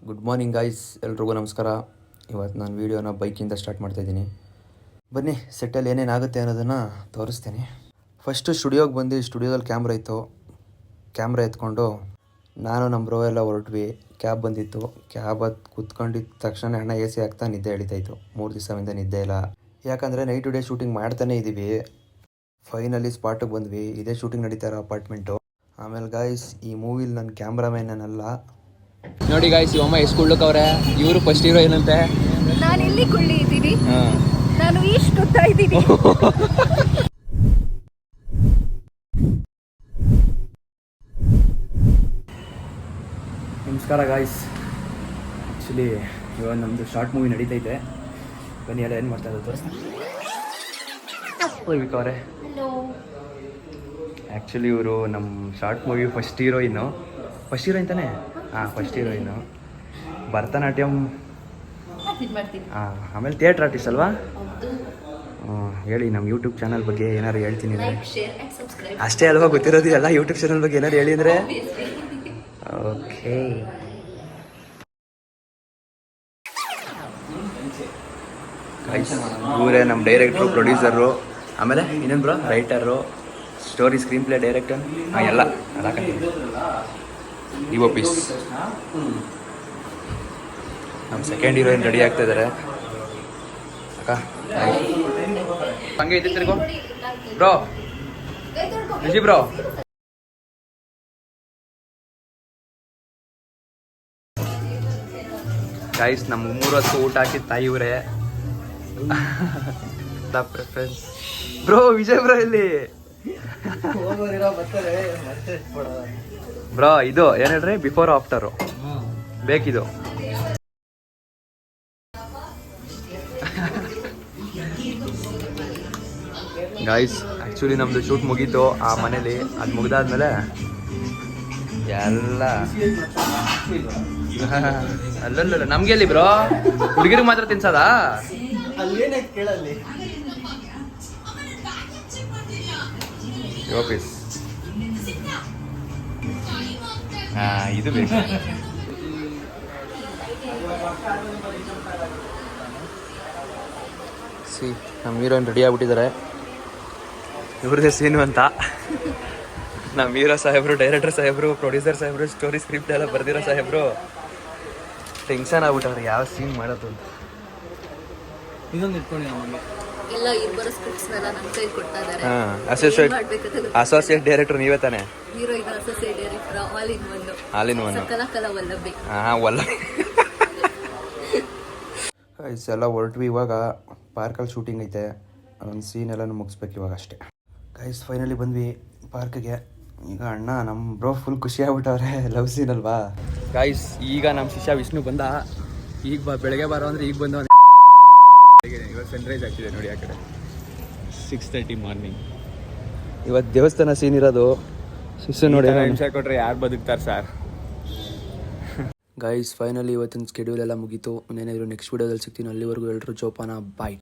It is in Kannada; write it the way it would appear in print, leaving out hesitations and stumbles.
ಗುಡ್ ಮಾರ್ನಿಂಗ್ ಗೈಸ್, ಎಲ್ರಿಗೂ ನಮಸ್ಕಾರ. ಇವತ್ತು ನಾನು ವೀಡಿಯೋನ ಬೈಕಿಂದ ಸ್ಟಾರ್ಟ್ ಮಾಡ್ತಾಯಿದ್ದೀನಿ. ಬನ್ನಿ, ಸೆಟ್ಟಲ್ಲಿ ಏನೇನಾಗುತ್ತೆ ಅನ್ನೋದನ್ನು ತೋರಿಸ್ತೀನಿ. ಫಸ್ಟು ಸ್ಟುಡಿಯೋಗೆ ಬಂದು ಸ್ಟುಡಿಯೋದಲ್ಲಿ ಕ್ಯಾಮ್ರಾ ಇತ್ತು. ಕ್ಯಾಮ್ರಾ ಎತ್ಕೊಂಡು ನಾನು ನಮ್ಮ ಬ್ರೋ ಎಲ್ಲ ಹೊರಟ್ವಿ. ಕ್ಯಾಬ್ ಬಂದಿತ್ತು. ಕ್ಯಾಬ್ ಕೂತ್ಕೊಂಡಿದ್ದ ತಕ್ಷಣ ಅಣ್ಣ ಎ ಸಿ ಆಗ್ತಾ ನಿದ್ದೆ ಎಳಿತಾಯಿತ್ತು. 3 ದಿವಸದಿಂದ ನಿದ್ದೆ ಇಲ್ಲ, ಯಾಕಂದರೆ ನೈಟ್ ಟು ಡೇ ಶೂಟಿಂಗ್ ಮಾಡ್ತಾನೇ ಇದ್ದೀವಿ. ಫೈನಲಿ ಸ್ಪಾಟಿಗೆ ಬಂದ್ವಿ. ಇದೇ ಶೂಟಿಂಗ್ ನಡೀತಾ ಇರೋ ಅಪಾರ್ಟ್ಮೆಂಟು. ಆಮೇಲೆ ಗಾಯ್ಸ್, ಈ ಮೂವಿಲಿ ನನ್ನ ಕ್ಯಾಮ್ರಾಮ್ಯಾನಲ್ಲ. ನೋಡಿ ಗಾಯ್ಸ್, ಇವಮ್ಮ ಎಷ್ಟು ಕುಳ್ಳಕ್ಕವ್ರೆ. ಇವರು ಫಸ್ಟ್ ಹೀರೋ ಏನಂತೆ. ನಾನು ಎಲ್ಲಿ ಕುಳ್ಳಿ ಇದ್ದೀನಿ, ನಾನು ಇಷ್ಟು ಉದ್ದ ಇದ್ದೀನಿ. ನಮಸ್ಕಾರ ಗಾಯ್ಸ್. ಆ್ಯಕ್ಚುಲಿ ಇವಾಗ ನಮ್ಮದು ಶಾರ್ಟ್ ಮೂವಿ ನಡೀತೈತೆ. ಬನ್ನಿ, ಎಲ್ಲ ಏನು ಮಾಡ್ತಾ ಇರೋದು ತೋರಿಸ್ತೀನಿ. ಅವರೇ, ಆ್ಯಕ್ಚುಲಿ ಇವರು ನಮ್ಮ ಶಾರ್ಟ್ ಮೂವಿ ಫಸ್ಟ್ ಹೀರೋಯಿನ್ ತಾನೇ? ಹಾಂ, ಫಸ್ಟ್ ಹೀರೋಯಿನು. ಭರತನಾಟ್ಯಂ, ಆಮೇಲೆ ಥಿಯೇಟ್ರ್ ಆರ್ಟಿಸ್ಟ್ ಅಲ್ವಾ? ಹೇಳಿ, ನಮ್ಮ ಯೂಟ್ಯೂಬ್ ಚಾನಲ್ ಬಗ್ಗೆ ಏನಾದ್ರು ಹೇಳ್ತೀನಿ ಅಂದರೆ ಅಷ್ಟೇ ಅಲ್ವಾ ಗೊತ್ತಿರೋದು. ಎಲ್ಲ ಯೂಟ್ಯೂಬ್ ಚಾನಲ್ ಬಗ್ಗೆ ಏನಾದ್ರು ಹೇಳಿ ಅಂದರೆ ಓಕೆ. ಇವರೇ ನಮ್ಮ ಡೈರೆಕ್ಟ್ರು, ಪ್ರೊಡ್ಯೂಸರು, ಆಮೇಲೆ ಇನ್ನೇನು bro, writer, story, screen play, director, ಎಲ್ಲ ಇವ ಪೀಸ್. ನಮ್ಮ ಸೆಕೆಂಡ್ ಹೀರೋಯಿನ್ ರೆಡಿ ಆಗ್ತಾ ಇದ್ದಾರೆ. ಅಕ್ಕ ಹಂಗೆ ಇದ್ದಿರ್ಗೋ ಬ್ರೋ, ವಿಜಿ ಬ್ರೋ. ಗೈಸ್, ನಮ್ಮ 3 ಹೊತ್ತು ಊಟ ಹಾಕಿದ ತಾಯಿ ಇವರೇ. Preference bro. ವಿಜಯ್ ಬ್ರೋ ಇಲ್ಲಿ ಬ್ರೋ. ಇದು ಏನು ಹೇಳ್ರಿ, ಬಿಫೋರ್ ಆಫ್ಟರು ಬೇಕಿದು. ಗೈಸ್, ಆ್ಯಕ್ಚುಲಿ ನಮ್ಮದು ಶೂಟ್ ಮುಗೀತು ಆ ಮನೇಲಿ. ಅದು ಮುಗಿದಾದ್ಮೇಲೆ ಎಲ್ಲ ಅಲ್ಲಲ್ಲ ನಮ್ಗೆ ಎಲ್ಲಿ ಬ್ರೋ, ಹುಡುಗಿರಿಗೆ ಮಾತ್ರ ತಿನ್ಸದಾ? ಪೀಸ್. ಇದು ಬೇಕು. ಸಿ, ನಮ್ಮ ಹೀರೋಯಿನ್ ರೆಡಿ ಆಗ್ಬಿಟ್ಟಿದ್ದಾರೆ. ಇವ್ರದೇ ಸೀನು ಅಂತ. ನಮ್ಮ ಹೀರೋ ಸಾಹೇಬ್ರು, ಡೈರೆಕ್ಟರ್ ಸಾಹೇಬ್ರು, ಪ್ರೊಡ್ಯೂಸರ್ ಸಾಹೇಬ್ರು, ಸ್ಟೋರಿ ಸ್ಕ್ರಿಪ್ಟ್ ಎಲ್ಲ ಬರ್ದಿರೋ ಸಾಹೇಬ್ರು ಟೆನ್ಷನ್ ಆಗ್ಬಿಟ್ಟವ್ರೆ ಯಾವ ಸೀನ್ ಮಾಡೋದು ಅಂತ. ಎಲ್ಲ ಇಬ್ಬರು ಸ್ಕ್ರಿಪ್ಟ್ಸ್ನೆಲ್ಲ ನನ್ನ ಕೈ ಕೊಡ್ತಾ ಇದ್ದಾರೆ. ಅಸೋಸಿಯೇಟ್ ಡೈರೆಕ್ಟರ್ ನೀವೇ ತಾನೆ? Heroine, associate director, all in one. ಕಲಕಲ ವಲ್ಲಭಿ. ವಲ್ಲಭಿ. ಎಲ್ಲ ಹೊರಟ್ವಿ. ಇವಾಗ ಪಾರ್ಕಲ್ಲಿ ಶೂಟಿಂಗ್ ಐತೆ. ಒಂದು ಸೀನ್ ಎಲ್ಲ ಮುಗಿಸ್ಬೇಕು ಇವಾಗ ಅಷ್ಟೇ. ಗೈಸ್, ಫೈನಲಿ ಬಂದ್ವಿ ಪಾರ್ಕ್ಗೆ. ಈಗ ಅಣ್ಣ ನಮ್ಮ ಬ್ರೋ ಫುಲ್ ಖುಷಿ ಆಗ್ಬಿಟ್ಟವ್ರೆ. ಲವ್ ಸೀನ್ ಅಲ್ವಾ ಗೈಸ್. ಈಗ ನಮ್ಮ ಶಿಷ್ಯ ವಿಷ್ಣು ಬಂದ. ಈಗ ಬೆಳಗ್ಗೆ ಬಾರೋ ಅಂದರೆ ಈಗ ಬಂದ. ಇವಾಗ ಸನ್ರೈಸ್ ಆಗ್ತಿದೆ ನೋಡಿ ಆ ಕಡೆ. 6:30 ಮಾರ್ನಿಂಗ್. ಇವತ್ತು ದೇವಸ್ಥಾನ ಸೀನ್ ಇರೋದು. ಶಿಷ್ಯ ನೋಡಿ ಹಿಂಸೆ ಕೊಟ್ರೆ ಯಾರು ಬದುಕ್ತಾರೆ ಸರ್. ಗೈಸ್, ಫೈನಲಿ ಇವತ್ತಿನ ಸ್ಕೆಡ್ಯೂಲ್ ಎಲ್ಲ ಮುಗೀತು. ಇನ್ನೇನಾದ್ರು ನೆಕ್ಸ್ಟ್ ವಿಡಿಯೋದಲ್ಲಿ ಸಿಗ್ತೀನಿ. ಅಲ್ಲಿವರೆಗೂ ಎಲ್ಲರೂ ಜೋಪಾನ. ಬಾಯ್.